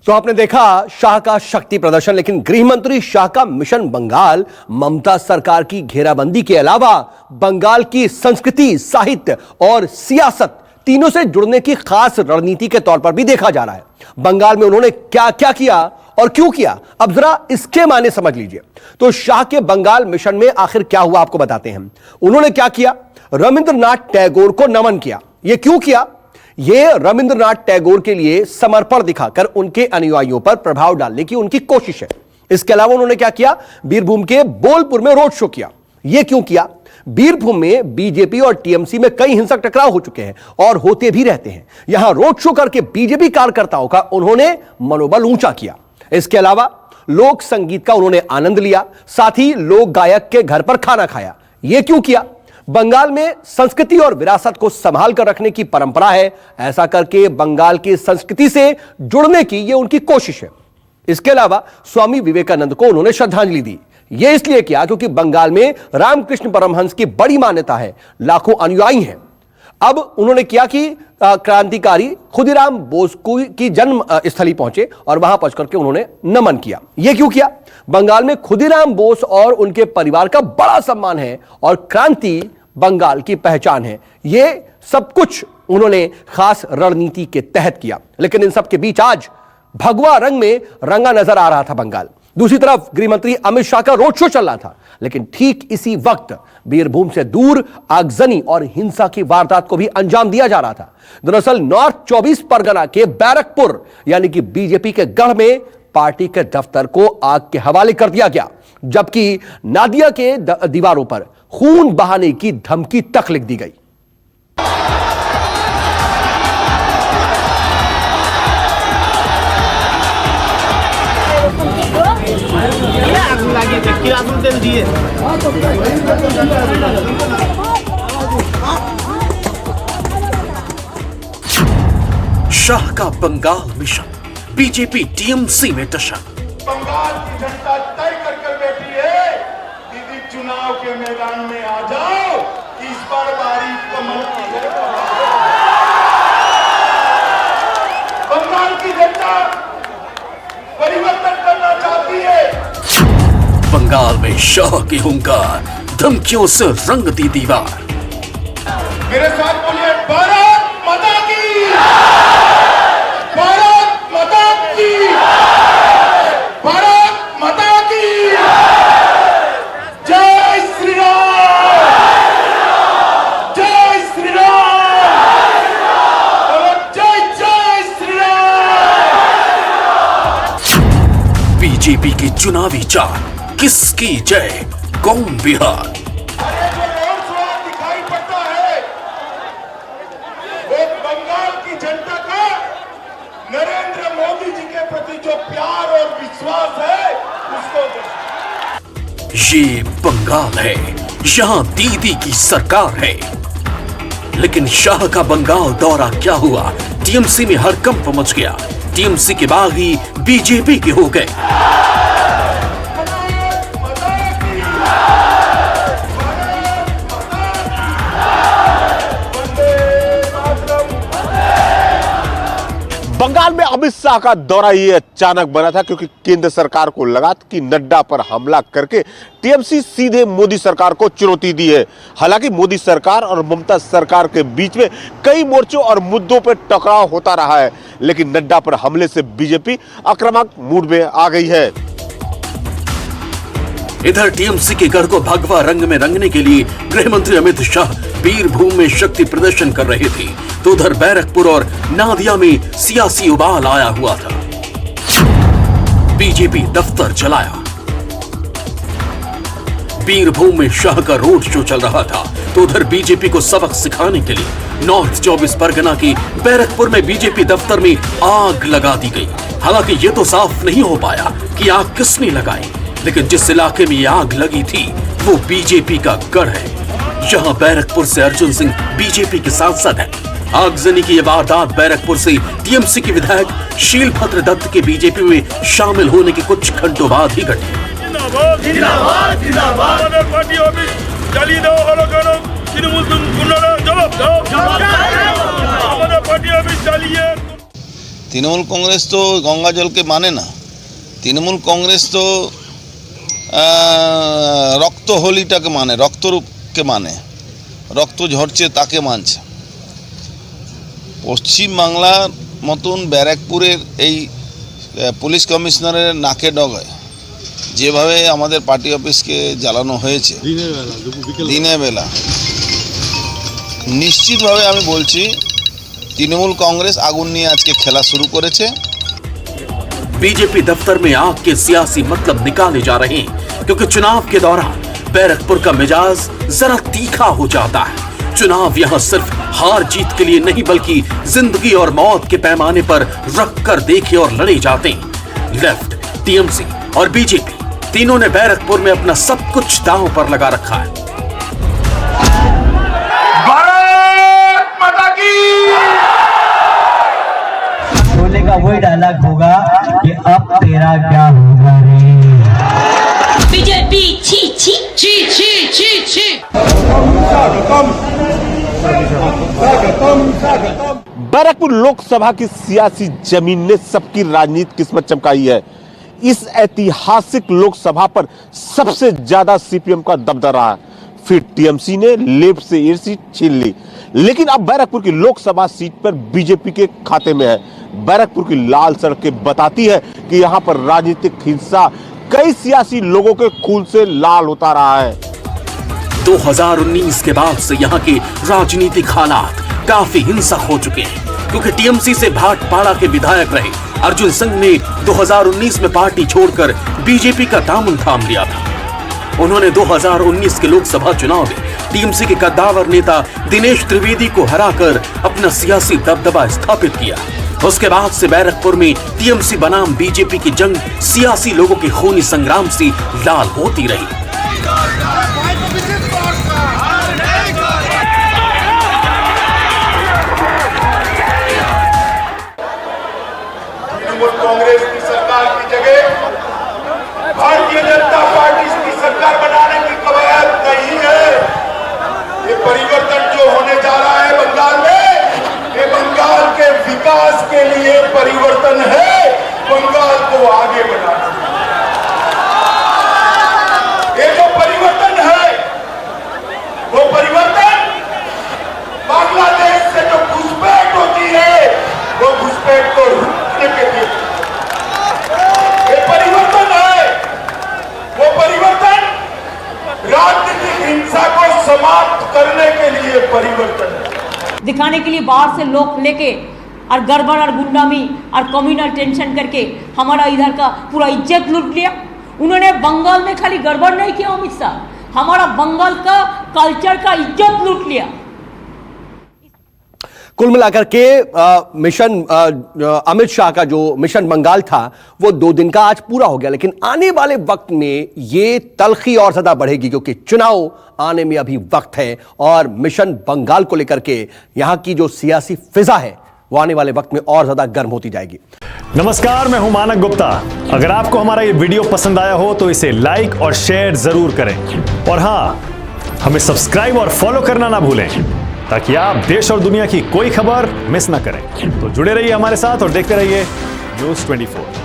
तो आपने देखा शाह का शक्ति प्रदर्शन, लेकिन गृह मंत्री शाह का मिशन बंगाल ममता सरकार की घेराबंदी के अलावा बंगाल की संस्कृति, साहित्य और सियासत तीनों से जुड़ने की खास रणनीति के तौर पर भी देखा जा रहा है। बंगाल में उन्होंने क्या क्या किया और क्यों किया, अब जरा इसके माने समझ लीजिए। तो शाह के बंगाल मिशन में आखिर क्या हुआ आपको बताते हैं। उन्होंने क्या किया, रविंद्रनाथ टैगोर को नमन किया। यह क्यों किया? यह रविंद्रनाथ टैगोर के लिए समर्पण दिखाकर उनके अनुयायियों पर प्रभाव डालने की उनकी कोशिश है। इसके अलावा उन्होंने क्या किया, बीरभूम के बोलपुर में रोड शो किया। यह क्यों किया? बीरभूम में बीजेपी और टीएमसी में कई हिंसक टकराव हो चुके हैं और होते भी रहते हैं। यहां रोड शो करके बीजेपी कार्यकर्ताओं का उन्होंने मनोबल ऊंचा किया। इसके अलावा लोक संगीत का उन्होंने आनंद लिया, साथ ही लोक गायक के घर पर खाना खाया। यह क्यों किया? बंगाल में संस्कृति और विरासत को संभाल कर रखने की परंपरा है। ऐसा करके बंगाल की संस्कृति से जुड़ने की यह उनकी कोशिश है। इसके अलावा स्वामी विवेकानंद को उन्होंने श्रद्धांजलि दी। यह इसलिए किया क्योंकि बंगाल में रामकृष्ण परमहंस की बड़ी मान्यता है, लाखों अनुयायी हैं। अब उन्होंने किया कि क्रांतिकारी खुदीराम बोस की जन्म स्थली पहुंचे और वहां पहुंच करके उन्होंने नमन किया। यह क्यों किया? बंगाल में खुदीराम बोस और उनके परिवार का बड़ा सम्मान है और क्रांति बंगाल की पहचान है। यह सब कुछ उन्होंने खास रणनीति के तहत किया। लेकिन इन सब के बीच आज भगवा रंग में रंगा नजर आ रहा था बंगाल। दूसरी तरफ गृह मंत्री अमित शाह का रोड शो चल रहा था, लेकिन ठीक इसी वक्त बीरभूम से दूर आगजनी और हिंसा की वारदात को भी अंजाम दिया जा रहा था। दरअसल नॉर्थ 24 परगना के बैरकपुर यानी कि बीजेपी के गढ़ में पार्टी के दफ्तर को आग के हवाले कर दिया गया, जबकि नादिया के दीवारों पर खून बहाने की धमकी तक लिख दी गई। शाह का बंगाल मिशन, बीजेपी टीएमसी में टशन। बंगाल की जनता तय कर बैठी है, दीदी चुनाव के मैदान में आ जाओ, इस बार बारी कमल की है। बंगाल की जनता परिवर्तन करना चाहती है। बंगाल में शाह की हुंकार, धमकियों से रंग दी दीवार। मेरे साथ बोलिए, भारत माता की, भारत माता की, भारत माता की, जय श्री राम, जय श्री राम, बोलो जय जय श्री राम। बीजेपी की चुनावी चाल, किसकी जय, कौन बिहार। अरे जो रोड शो दिखाई पड़ता है, वो बंगाल की जनता का नरेंद्र मोदी जी के प्रति जो प्यार और विश्वास है, उसको ये बंगाल है, यहां दीदी की सरकार है। लेकिन शाह का बंगाल दौरा क्या हुआ? टीएमसी में हड़कंप मच गया। टीएमसी के बागी बीजेपी के हो गए। बंगाल में अमित शाह का दौरा ये अचानक बना था क्योंकि केंद्र सरकार को लगा कि नड्डा पर हमला करके टीएमसी सीधे मोदी सरकार को चुनौती दी है। हालांकि मोदी सरकार और ममता सरकार के बीच में कई मोर्चों और मुद्दों पर टकराव होता रहा है, लेकिन नड्डा पर हमले से बीजेपी आक्रामक मूड में आ गई है। इधर टीएमसी के गढ़ को भगवा रंग में रंगने के लिए गृह मंत्री अमित शाह बीरभूम में शक्ति प्रदर्शन कर रहे थे, तो उधर बैरकपुर और नादिया में सियासी उबाल आया हुआ था। बीजेपी दफ्तर जलाया। बीरभूम में शाह का रोड शो चल रहा था, तो उधर बीजेपी को सबक सिखाने के लिए नॉर्थ 24 परगना की बैरकपुर में बीजेपी दफ्तर में आग लगा दी गई। हालांकि ये तो साफ नहीं हो पाया कि आग किसने लगाई, लेकिन जिस इलाके में ये आग लगी थी वो बीजेपी का गढ़ है। यहाँ बैरकपुर से अर्जुन सिंह बीजेपी के सांसद हैं। आगजनी की ये वारदात बैरकपुर से टीएमसी के विधायक शीलभद्र दत्त के बीजेपी में शामिल होने के कुछ घंटों बाद ही घटी। তৃণমূল কংগ্রেস তো গঙ্গা জলকে মানে না। তৃণমূল কংগ্রেস তো রক্ত হোলিটাকে মানে, রক্তরূপকে মানে, রক্ত ঝরছে তাকে মানছে। পশ্চিমবাংলার মতন ব্যারাকপুরের এই পুলিশ কমিশনারের নাকে ডগায় যেভাবে আমাদের পার্টি অফিসকে জ্বালানো হয়েছে দিনের বেলা, নিশ্চিতভাবে আমি বলছি তৃণমূল কংগ্রেস আগুন নিয়ে আজকে খেলা শুরু করেছে। बीजेपी दफ्तर में आग के सियासी मतलब निकाले जा रहे हैं क्योंकि चुनाव के दौरान बैरकपुर का मिजाज जरा तीखा हो जाता है। चुनाव यहां सिर्फ हार जीत के लिए नहीं बल्कि जिंदगी और मौत के पैमाने पर रख कर देखे और लड़े जाते हैं। लेफ्ट, टीएमसी और बीजेपी तीनों ने बैरकपुर में अपना सब कुछ दांव पर लगा रखा है। भारत माता की शोले का वही डायलॉग होगा कि अब तेरा क्या होगा रे। बीजेपी छी छी छी छी छी छी। बैरकपुर लोकसभा की सियासी जमीन ने सबकी राजनीतिक किस्मत चमकाई है। इस ऐतिहासिक लोकसभा पर सबसे ज्यादा सीपीएम का दबदबा रहा है। फिर टीएमसी ने लेफ्ट से ये सीट छीन ली, लेकिन अब बैरकपुर की लोकसभा सीट पर बीजेपी के खाते में है। बैरकपुर की लाल सड़कें बताती है कि यहां पर राजनीतिक हिंसा कई सियासी लोगों के खून से लाल होता रहा है। 2019 के बाद से यहां के राजनीतिक हालात काफी हिंसक हो चुके हैं क्योंकि टीएमसी से भाटपाड़ा के विधायक रहे अर्जुन सिंह ने 2019 में पार्टी छोड़कर बीजेपी का दामन थाम लिया था। उन्होंने 2019 के लोकसभा चुनाव में टीएमसी के कद्दावर नेता दिनेश त्रिवेदी को हराकर अपना सियासी दबदबा स्थापित किया। उसके बाद से बैरकपुर में टीएमसी बनाम बीजेपी की जंग सियासी लोगों के खूनी संग्राम से लाल होती रही। तृणमूल कांग्रेस की सरकार की जगह भारतीय जनता पार्टी की सरकार बनाने की कवायद नहीं है। ये परिवर्तन जो होने जा रहा है बंगाल में, ये बंगाल के विकास के लिए परिवर्तन है, बंगाल को आगे बढ़ाना। ये जो परिवर्तन है वो परिवर्तन बांग्लादेश से जो घुसपैठ होती है वो घुसपैठ को रोकने के लिए ये परिवर्तन है। वो परिवर्तन राजनीतिक हिंसा को समाप्त करने के लिए परिवर्तन है। दिखाने के लिए बाहर से लोग लेके और गड़बड़ और गुंडामी और कम्युनल टेंशन करके हमारा इधर का पूरा इज्जत लूट लिया। उन्होंने बंगाल में खाली गड़बड़ नहीं किया अमित शाह, हमारा बंगाल का कल्चर का इज्जत लूट लिया। कुल मिलाकर के मिशन अमित शाह का जो मिशन बंगाल था वो 2 दिन का आज पूरा हो गया, लेकिन आने वाले वक्त में ये तलखी और ज्यादा बढ़ेगी क्योंकि चुनाव आने में अभी वक्त है और मिशन बंगाल को लेकर के यहां की जो सियासी फिजा है वो आने वाले वक्त में और ज्यादा गर्म होती जाएगी। नमस्कार, मैं हूं मानक गुप्ता। अगर आपको हमारा ये वीडियो पसंद आया हो तो इसे लाइक और शेयर जरूर करें और हां, हमें सब्सक्राइब और फॉलो करना ना भूलें ताकि आप देश और दुनिया की कोई खबर मिस ना करें। तो जुड़े रहिए हमारे साथ और देखते रहिए News 24।